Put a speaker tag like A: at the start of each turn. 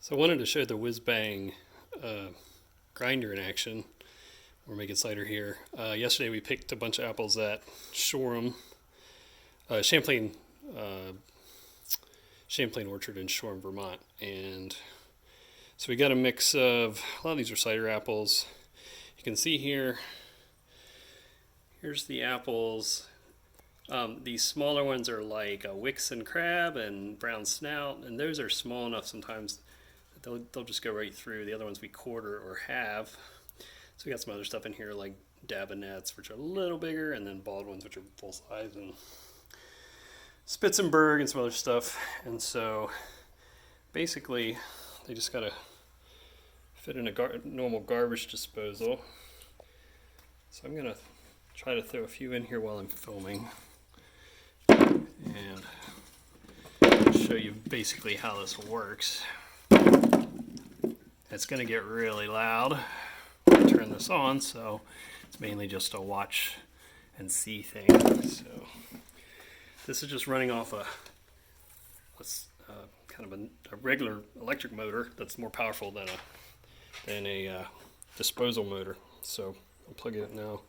A: So I wanted to show the Whizbang grinder in action. We're making cider here. Yesterday we picked a bunch of apples at Shoreham, Champlain Orchard in Shoreham, Vermont. And so we got a mix of, a lot of these are cider apples. You can see here, here's the apples. These smaller ones are like a Wixon crab and brown snout, and those are small enough sometimes that they'll just go right through. The other ones we quarter or halve. So we got some other stuff in here like Dabinets, which are a little bigger, and then Baldwins, which are full size, and Spitzenberg and some other stuff. And so basically they just gotta fit in a normal garbage disposal. So I'm gonna try to throw a few in here while I'm filming and show you basically how this works. It's going to get really loud when I turn this on, so it's mainly just a watch and see thing. So this is just running off a kind of a regular electric motor that's more powerful than a disposal motor. So I'll plug it in now.